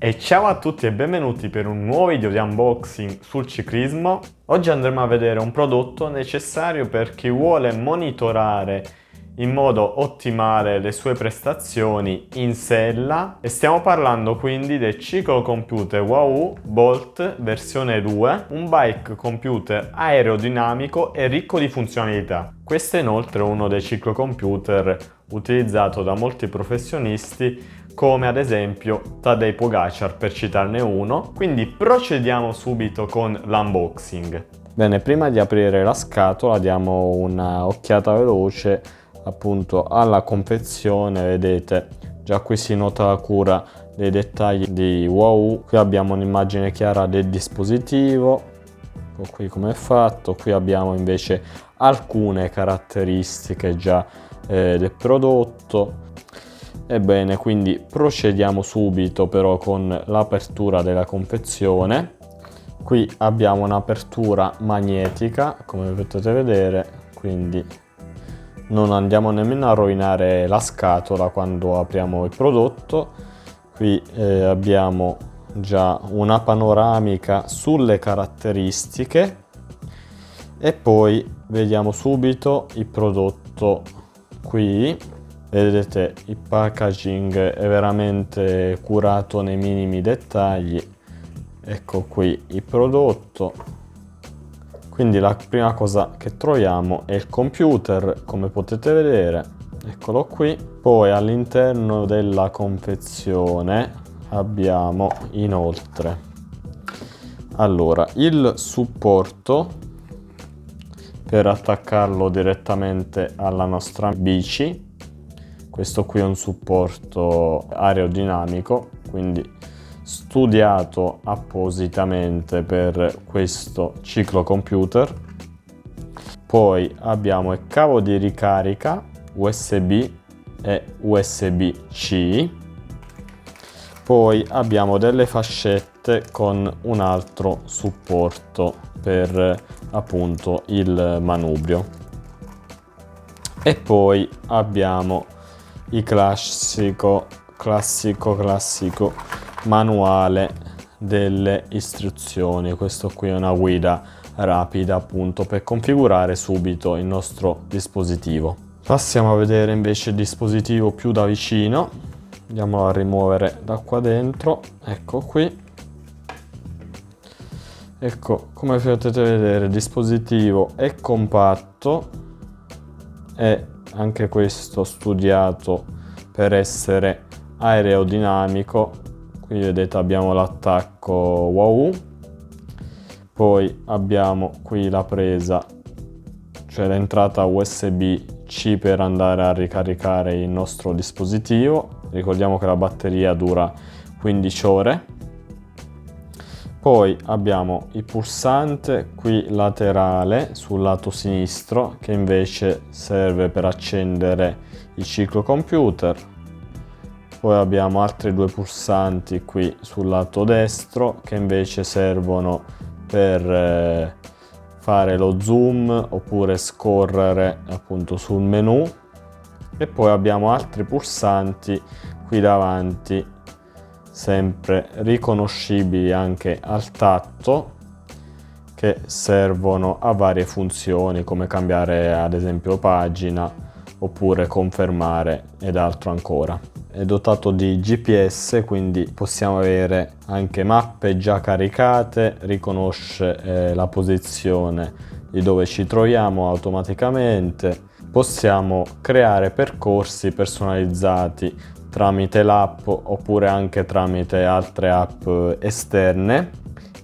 E ciao a tutti e benvenuti per un nuovo video di unboxing sul ciclismo. Oggi andremo a vedere un prodotto necessario per chi vuole monitorare in modo ottimale le sue prestazioni in sella e stiamo parlando quindi del ciclocomputer Wahoo Bolt versione 2, un bike computer aerodinamico e ricco di funzionalità. Questo è inoltre uno dei ciclocomputer utilizzato da molti professionisti come ad esempio Tadej Pogacar, per citarne uno. Quindi procediamo subito con l'unboxing. Bene, prima di aprire la scatola diamo una occhiata veloce appunto alla confezione. Vedete, già qui si nota la cura dei dettagli di Wahoo. Qui abbiamo un'immagine chiara del dispositivo, ecco qui come è fatto. Qui abbiamo invece alcune caratteristiche già del prodotto. Ebbene, quindi procediamo subito però con l'apertura della confezione. Qui abbiamo un'apertura magnetica, come potete vedere, quindi non andiamo nemmeno a rovinare la scatola quando apriamo il prodotto. Qui abbiamo già una panoramica sulle caratteristiche e poi vediamo subito il prodotto qui. Vedete, il packaging è veramente curato nei minimi dettagli. Ecco qui il prodotto. Quindi la prima cosa che troviamo è il computer, come potete vedere, eccolo qui. Poi all'interno della confezione abbiamo inoltre il supporto per attaccarlo direttamente alla nostra bici. Questo qui è un supporto aerodinamico, quindi studiato appositamente per questo ciclocomputer. Poi abbiamo il cavo di ricarica USB e USB-C. Poi abbiamo delle fascette con un altro supporto per appunto il manubrio. E poi abbiamo il classico manuale delle istruzioni. Questo qui è una guida rapida appunto per configurare subito il nostro dispositivo. Passiamo a vedere invece il dispositivo più da vicino. Andiamo a rimuovere da qua dentro. Ecco qui. Ecco, come potete vedere il dispositivo è compatto e anche questo studiato per essere aerodinamico. Qui vedete abbiamo l'attacco Wahoo, poi abbiamo qui la presa, cioè l'entrata USB-C per andare a ricaricare il nostro dispositivo. Ricordiamo che la batteria dura 15 ore. Poi abbiamo il pulsante qui laterale sul lato sinistro che invece serve per accendere il ciclocomputer. Poi abbiamo altri due pulsanti qui sul lato destro che invece servono per fare lo zoom oppure scorrere appunto sul menu. E poi abbiamo altri pulsanti qui davanti, sempre riconoscibili anche al tatto, che servono a varie funzioni come cambiare ad esempio pagina oppure confermare ed altro ancora. È dotato di GPS, quindi possiamo avere anche mappe già caricate, riconosce la posizione di dove ci troviamo automaticamente. Possiamo creare percorsi personalizzati tramite l'app oppure anche tramite altre app esterne.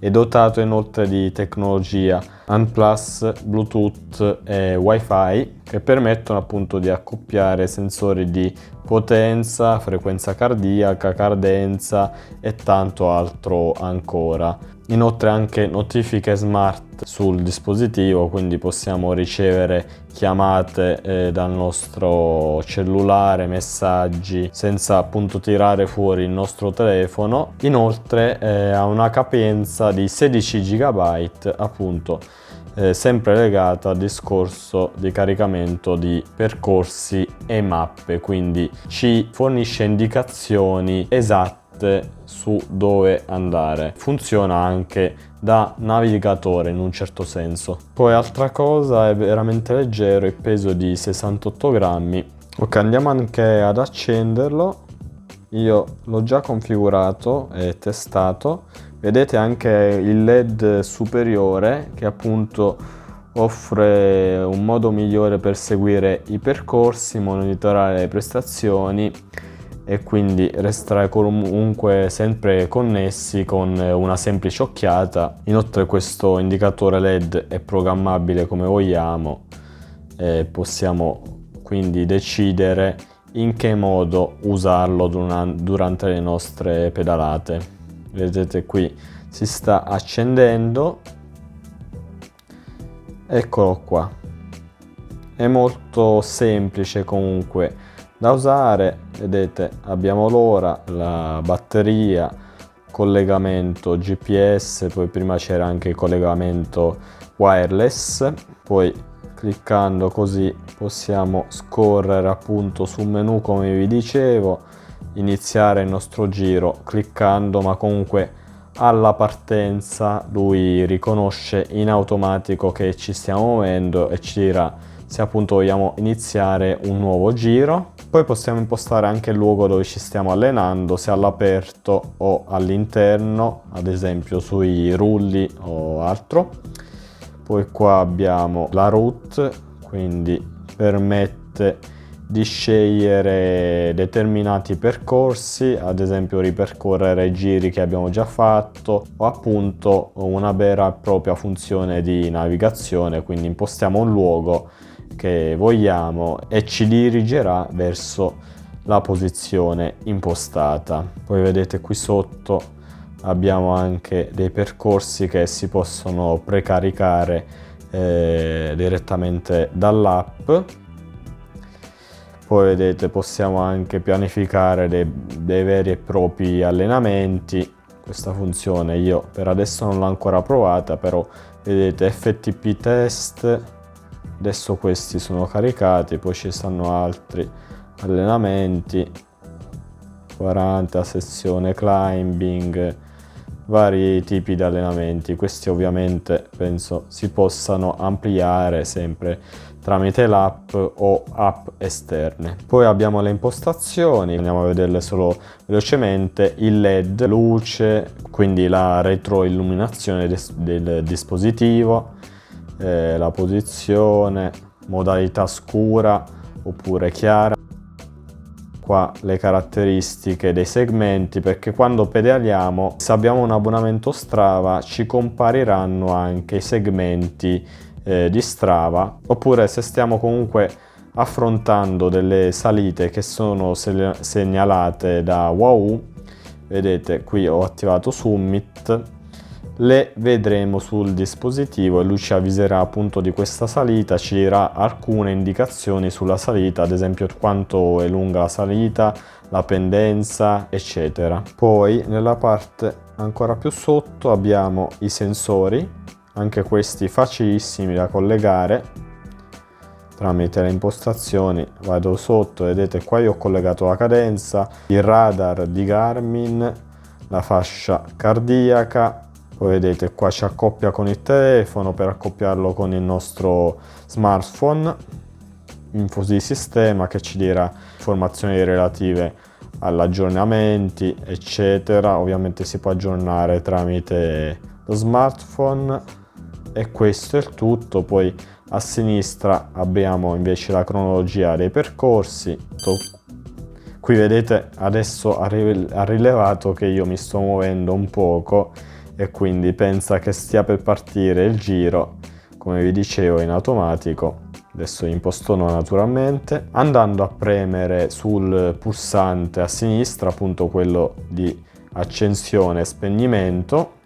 È dotato inoltre di tecnologia OnePlus, Bluetooth e Wi-Fi che permettono appunto di accoppiare sensori di potenza, frequenza cardiaca, cadenza e tanto altro ancora. Inoltre anche notifiche smart sul dispositivo, quindi possiamo ricevere chiamate dal nostro cellulare, messaggi senza appunto tirare fuori il nostro telefono. Inoltre ha una capienza di 16 GB appunto, sempre legata al discorso di caricamento di percorsi e mappe, quindi ci fornisce indicazioni esatte sapete su dove andare. Funziona anche da navigatore in un certo senso. Poi altra cosa, è veramente leggero, il peso di 68 grammi. Ok, andiamo anche ad accenderlo. Io l'ho già configurato e testato. Vedete anche il LED superiore che appunto offre un modo migliore per seguire i percorsi, monitorare le prestazioni e quindi restare comunque sempre connessi con una semplice occhiata. Inoltre questo indicatore LED è programmabile come vogliamo e possiamo quindi decidere in che modo usarlo durante le nostre pedalate. Vedete qui si sta accendendo, eccolo qua. È molto semplice comunque da usare. Vedete, abbiamo l'ora, la batteria, collegamento GPS, poi prima c'era anche il collegamento wireless. Poi cliccando così possiamo scorrere appunto sul menu, come vi dicevo, iniziare il nostro giro cliccando, ma comunque alla partenza lui riconosce in automatico che ci stiamo muovendo e ci dirà se appunto vogliamo iniziare un nuovo giro. Poi possiamo impostare anche il luogo dove ci stiamo allenando, se all'aperto o all'interno, ad esempio sui rulli o altro. Poi qua abbiamo la route, quindi permette di scegliere determinati percorsi, ad esempio ripercorrere i giri che abbiamo già fatto, o appunto una vera e propria funzione di navigazione, quindi impostiamo un luogo che vogliamo e ci dirigerà verso la posizione impostata. Poi vedete qui sotto abbiamo anche dei percorsi che si possono precaricare direttamente dall'app. Poi vedete possiamo anche pianificare dei veri e propri allenamenti. Questa funzione io per adesso non l'ho ancora provata, però vedete FTP test, adesso questi sono caricati, poi ci stanno altri allenamenti, 40 sezione climbing, vari tipi di allenamenti. Questi ovviamente penso si possano ampliare sempre tramite l'app o app esterne. Poi abbiamo le impostazioni, andiamo a vederle solo velocemente. Il LED, luce, quindi la retroilluminazione del dispositivo, la posizione, modalità scura oppure chiara. Qua le caratteristiche dei segmenti, perché quando pedaliamo, se abbiamo un abbonamento Strava, ci compariranno anche i segmenti di Strava, oppure se stiamo comunque affrontando delle salite che sono segnalate da Wahoo, vedete qui ho attivato Summit, le vedremo sul dispositivo e lui ci avviserà appunto di questa salita, ci dirà alcune indicazioni sulla salita, ad esempio quanto è lunga la salita, la pendenza, eccetera. Poi nella parte ancora più sotto abbiamo i sensori, anche questi facilissimi da collegare tramite le impostazioni. Vado sotto, vedete qua io ho collegato la cadenza, il radar di Garmin, la fascia cardiaca. Poi vedete qua ci accoppia con il telefono per accoppiarlo con il nostro smartphone, info di sistema che ci dirà informazioni relative agli aggiornamenti eccetera. Ovviamente si può aggiornare tramite lo smartphone e questo è il tutto. Poi a sinistra abbiamo invece la cronologia dei percorsi. Qui vedete adesso ha rilevato che io mi sto muovendo un poco e quindi pensa che stia per partire il giro, come vi dicevo, in automatico. Adesso imposto no naturalmente. Andando a premere sul pulsante a sinistra, appunto quello di accensione e spegnimento,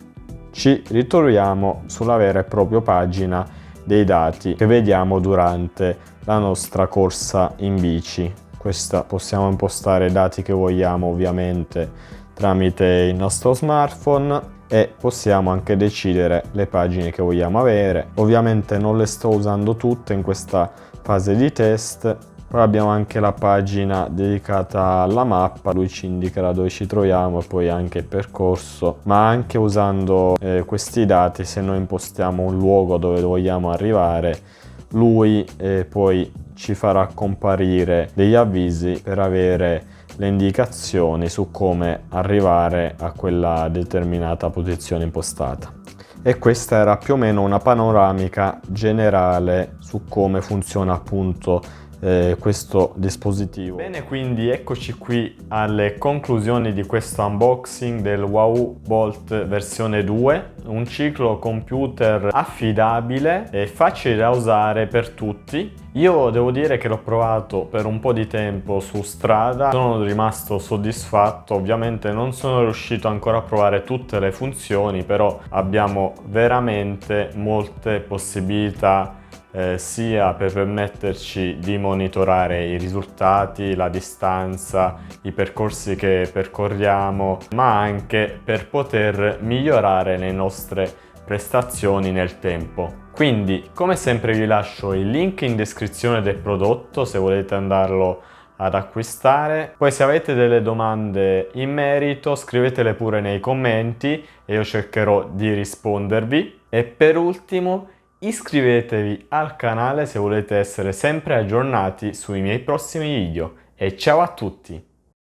ci ritroviamo sulla vera e propria pagina dei dati che vediamo durante la nostra corsa in bici. Questa possiamo impostare i dati che vogliamo ovviamente tramite il nostro smartphone e possiamo anche decidere le pagine che vogliamo avere. Ovviamente non le sto usando tutte in questa fase di test, Poi abbiamo anche la pagina dedicata alla mappa, lui ci indicherà dove ci troviamo e poi anche il percorso, ma anche usando questi dati, se noi impostiamo un luogo dove vogliamo arrivare, lui poi ci farà comparire degli avvisi per avere le indicazioni su come arrivare a quella determinata posizione impostata. E questa era più o meno una panoramica generale su come funziona appunto questo dispositivo. Bene, quindi eccoci qui alle conclusioni di questo unboxing del Wahoo Bolt versione 2, un ciclo computer affidabile e facile da usare per tutti. Io devo dire che l'ho provato per un po' di tempo su strada, sono rimasto soddisfatto. Ovviamente non sono riuscito ancora a provare tutte le funzioni, però abbiamo veramente molte possibilità sia per permetterci di monitorare i risultati, la distanza, i percorsi che percorriamo, ma anche per poter migliorare le nostre prestazioni nel tempo. Quindi, come sempre, vi lascio il link in descrizione del prodotto se volete andarlo ad acquistare. Poi se avete delle domande in merito scrivetele pure nei commenti e io cercherò di rispondervi. E per ultimo, iscrivetevi al canale se volete essere sempre aggiornati sui miei prossimi video. E ciao a tutti!